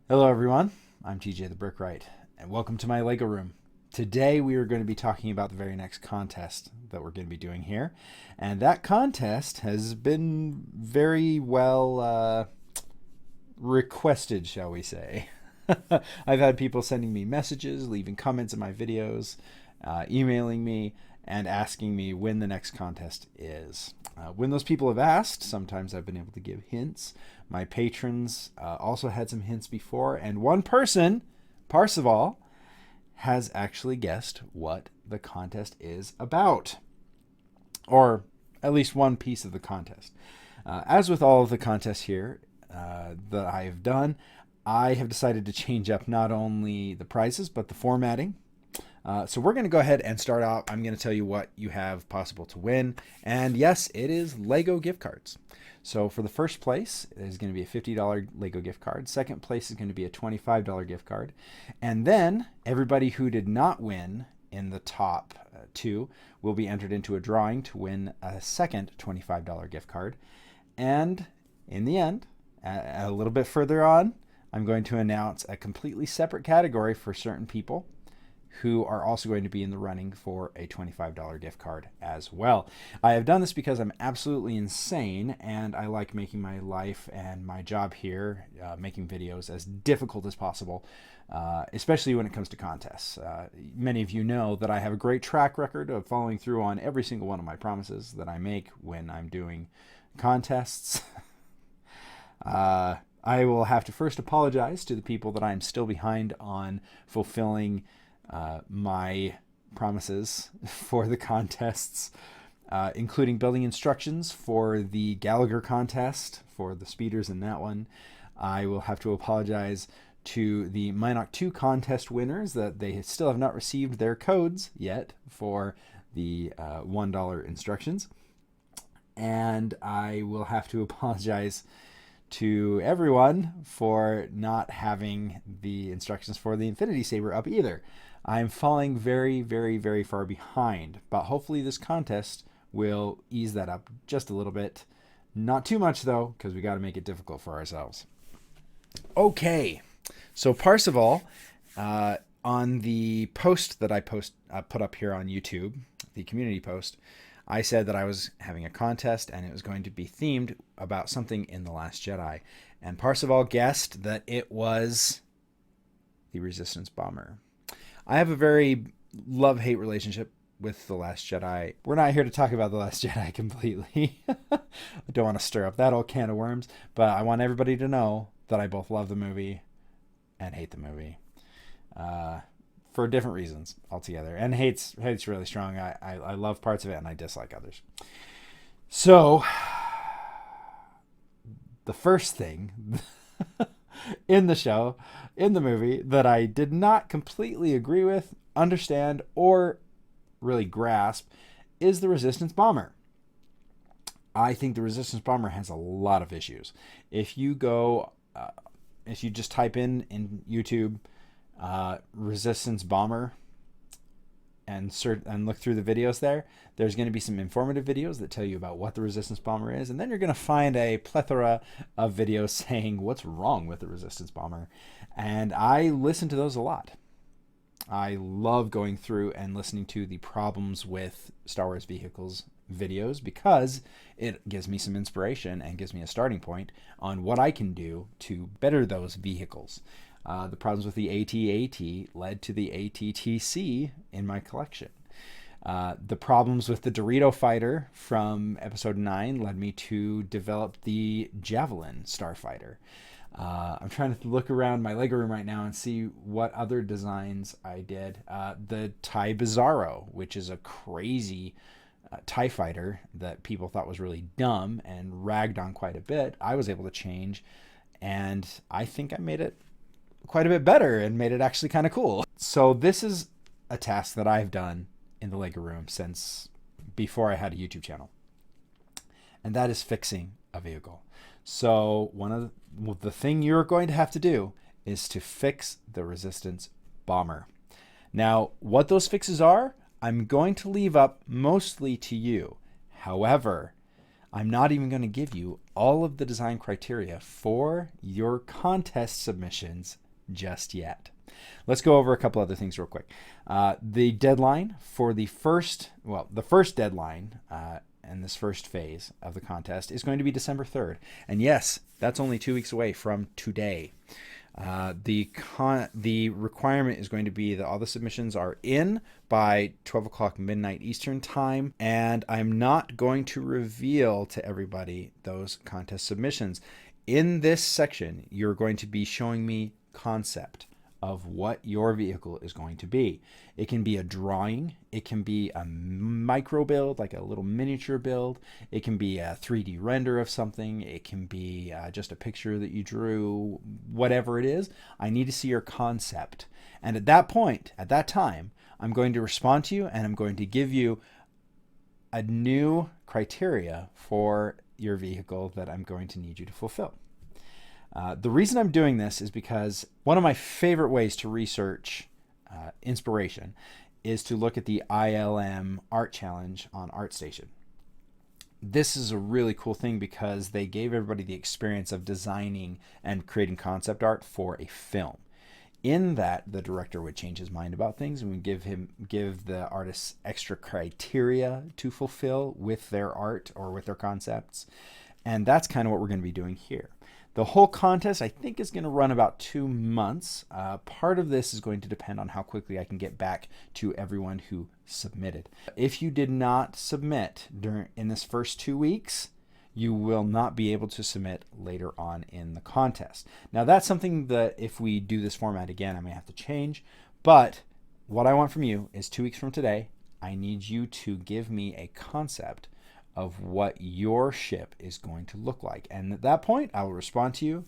Hello everyone, I'm TJ the Brickwright, and welcome to my Lego room. Today we are going to be talking about the very next contest that we're going to be doing here, and that contest has been very well requested, shall we say. I've had people sending me messages, leaving comments in my videos, emailing me, and asking me when the next contest is. When those people have asked, sometimes I've been able to give hints. My patrons also had some hints before, and one person, Parseval, has actually guessed what the contest is about, or at least one piece of the contest. As with all of the contests here that I have done, I have decided to change up not only the prizes, but the formatting. So we're going to go ahead and start out. I'm going to tell you what you have possible to win. And yes, it is Lego gift cards. So for the first place, there's going to be a $50 Lego gift card. Second place is going to be a $25 gift card. And then everybody who did not win in the top two will be entered into a drawing to win a second $25 gift card. And in the end, a little bit further on, I'm going to announce a completely separate category for certain people who are also going to be in the running for a $25 gift card as well. I have done this because I'm absolutely insane and I like making my life and my job here, making videos, as difficult as possible, especially when it comes to contests. Many of you know that I have a great track record of following through on every single one of my promises that I make when I'm doing contests. I will have to first apologize to the people that I'm still behind on fulfilling my promises for the contests, including building instructions for the Gallagher contest for the speeders in that one. I will have to apologize to the Minoc 2 contest winners that they still have not received their codes yet for the $1 instructions. And I will have to apologize to everyone for not having the instructions for the Infinity Saber up either. I'm falling very, very, very far behind, but hopefully this contest will ease that up just a little bit. Not too much though, because we got to make it difficult for ourselves. Okay, so Parseval, on the post that I put up here on YouTube, the community post, I said that I was having a contest and it was going to be themed about something in The Last Jedi. And Parseval guessed that it was the Resistance Bomber. I have a very love-hate relationship with The Last Jedi. We're not here to talk about The Last Jedi completely. I don't want to stir up that old can of worms, but I want everybody to know that I both love the movie and hate the movie. For different reasons altogether. And hate's really strong. I love parts of it and I dislike others. So the first thing in the show, in the movie, that I did not completely agree with, understand, or really grasp is the Resistance Bomber. I think the Resistance Bomber has a lot of issues. If you just type in YouTube Resistance Bomber and look through the videos there's going to be some informative videos that tell you about what the Resistance Bomber is, and then you're going to find a plethora of videos saying what's wrong with the Resistance Bomber, and I listen to those a lot. I love going through and listening to the problems with Star Wars vehicles videos because it gives me some inspiration and gives me a starting point on what I can do to better those vehicles. The problems with the AT-AT led to the AT-TC in my collection. The problems with the Dorito Fighter from Episode 9 led me to develop the Javelin Starfighter. I'm trying to look around my Lego room right now and see what other designs I did. The TIE Bizarro, which is a crazy TIE fighter that people thought was really dumb and ragged on quite a bit, I was able to change, and I think I made it quite a bit better and made it actually kind of cool. So this is a task that I've done in the Lego room since before I had a YouTube channel, and that is fixing a vehicle. So the thing you're going to have to do is to fix the Resistance Bomber. Now, what those fixes are, I'm going to leave up mostly to you. However, I'm not even going to give you all of the design criteria for your contest submissions just yet. Let's go over a couple other things real quick. The deadline for the first deadline and this first phase of the contest is going to be December 3rd. And yes, that's only 2 weeks away from today. The requirement is going to be that all the submissions are in by 12 o'clock midnight Eastern time, and I'm not going to reveal to everybody those contest submissions. In this section, you're going to be showing me concept of what your vehicle is going to be. It can be a drawing, it can be a micro build, like a little miniature build, it can be a 3D render of something, it can be just a picture that you drew, whatever it is. I need to see your concept. And at that point, at that time, I'm going to respond to you and I'm going to give you a new criteria for your vehicle that I'm going to need you to fulfill. The reason I'm doing this is because one of my favorite ways to research inspiration is to look at the ILM Art Challenge on ArtStation. This is a really cool thing because they gave everybody the experience of designing and creating concept art for a film. In that, the director would change his mind about things and would give the artists extra criteria to fulfill with their art or with their concepts. And that's kind of what we're going to be doing here. The whole contest, I think, is going to run about 2 months. Part of this is going to depend on how quickly I can get back to everyone who submitted. If you did not submit in this first 2 weeks, you will not be able to submit later on in the contest. Now, that's something that if we do this format again, I may have to change. But what I want from you is 2 weeks from today, I need you to give me a concept of what your ship is going to look like. And at that point, I will respond to you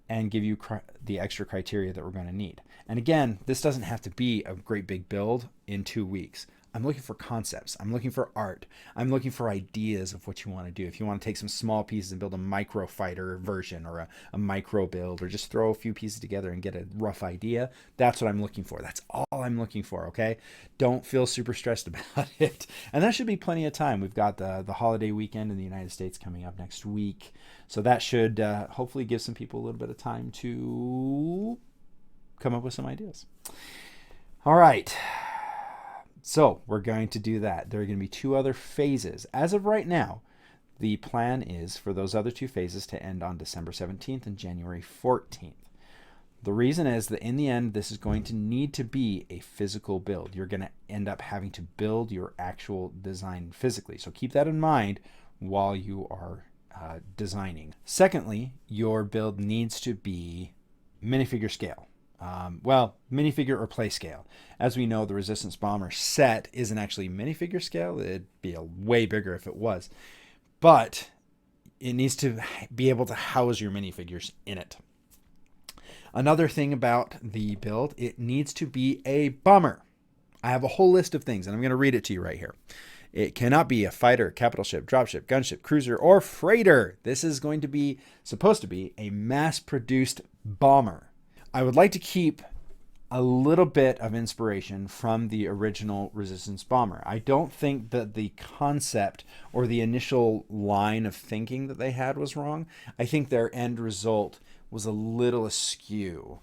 and give you the extra criteria that we're going to need. And again, this doesn't have to be a great big build in 2 weeks. I'm looking for concepts. I'm looking for art. I'm looking for ideas of what you want to do. If you want to take some small pieces and build a micro fighter version or a micro build, or just throw a few pieces together and get a rough idea, that's what I'm looking for. That's all I'm looking for, okay? Don't feel super stressed about it. And that should be plenty of time. We've got the holiday weekend in the United States coming up next week. So that should hopefully give some people a little bit of time to come up with some ideas. All right. So we're going to do that. There are going to be 2 other phases. As of right now, the plan is for those other 2 phases to end on December 17th and January 14th. The reason is that in the end, this is going to need to be a physical build. You're going to end up having to build your actual design physically. So keep that in mind while you are designing. Secondly, your build needs to be minifigure scale. Minifigure or play scale. As we know, the Resistance Bomber set isn't actually minifigure scale. It'd be way bigger if it was. But it needs to be able to house your minifigures in it. Another thing about the build, it needs to be a bomber. I have a whole list of things, and I'm going to read it to you right here. It cannot be a fighter, capital ship, dropship, gunship, cruiser, or freighter. This is going to be supposed to be a mass-produced bomber. I would like to keep a little bit of inspiration from the original Resistance Bomber. I don't think that the concept or the initial line of thinking that they had was wrong. I think their end result was a little askew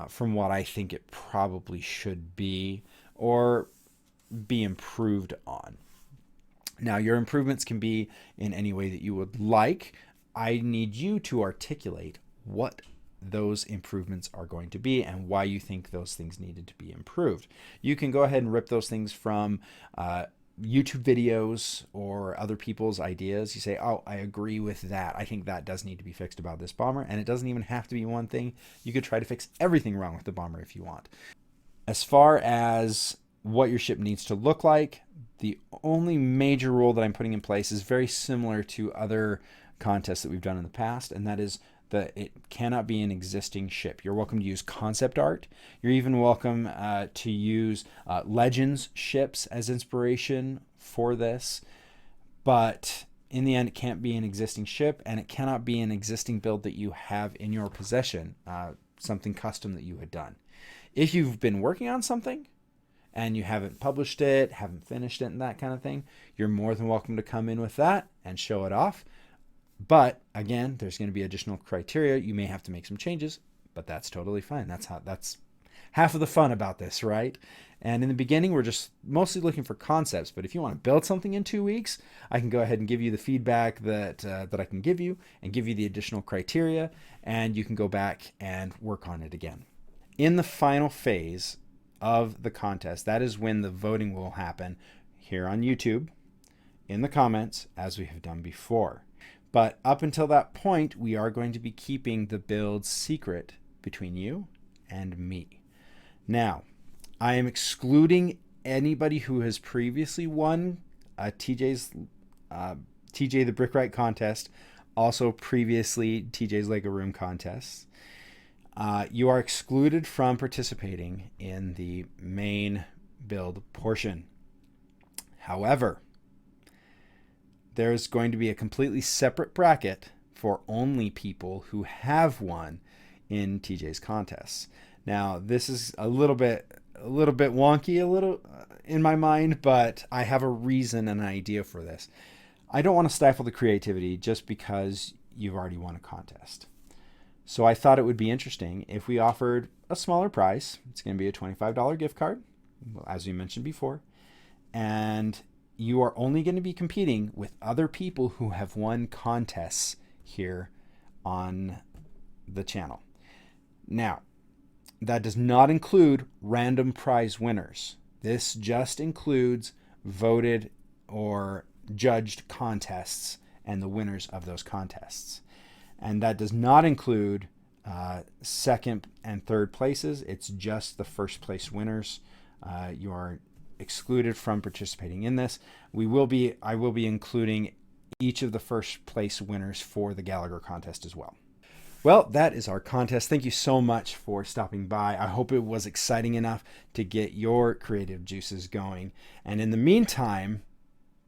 from what I think it probably should be or be improved on. Now, your improvements can be in any way that you would like. I need you to articulate what those improvements are going to be and why you think those things needed to be improved. You can go ahead and rip those things from YouTube videos or other people's ideas. You say, oh, I agree with that. I think that does need to be fixed about this bomber. And it doesn't even have to be one thing. You could try to fix everything wrong with the bomber if you want. As far as what your ship needs to look like, the only major rule that I'm putting in place is very similar to other contests that we've done in the past, and that is that it cannot be an existing ship. You're welcome to use concept art. You're even welcome to use Legends ships as inspiration for this. But in the end, it can't be an existing ship, and it cannot be an existing build that you have in your possession, something custom that you had done. If you've been working on something and you haven't published it, haven't finished it, and that kind of thing, you're more than welcome to come in with that and show it off. But again, there's going to be additional criteria. You may have to make some changes, but that's totally fine. That's half of the fun about this, right? And in the beginning, we're just mostly looking for concepts. But if you want to build something in 2 weeks, I can go ahead and give you the feedback that I can give you and give you the additional criteria, and you can go back and work on it again. In the final phase of the contest, that is when the voting will happen here on YouTube in the comments, as we have done before. But up until that point, we are going to be keeping the build secret between you and me. Now, I am excluding anybody who has previously won a TJ the Brickwright contest, also previously TJ's Lego Room contests. You are excluded from participating in the main build portion. However, there's going to be a completely separate bracket for only people who have won in TJ's contests. Now, this is a little bit wonky, in my mind, but I have a reason and an idea for this. I don't want to stifle the creativity just because you've already won a contest. So I thought it would be interesting if we offered a smaller price. It's going to be a $25 gift card, as we mentioned before, and you are only going to be competing with other people who have won contests here on the channel. Now, that does not include random prize winners. This just includes voted or judged contests and the winners of those contests. And that does not include second and third places. It's just the first place winners. You are excluded from participating in this. I will be including each of the first place winners for the Gallagher contest as well. Well, that is our contest. Thank you so much for stopping by. I hope it was exciting enough to get your creative juices going. And in the meantime,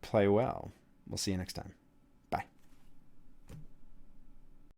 play well. We'll see you next time.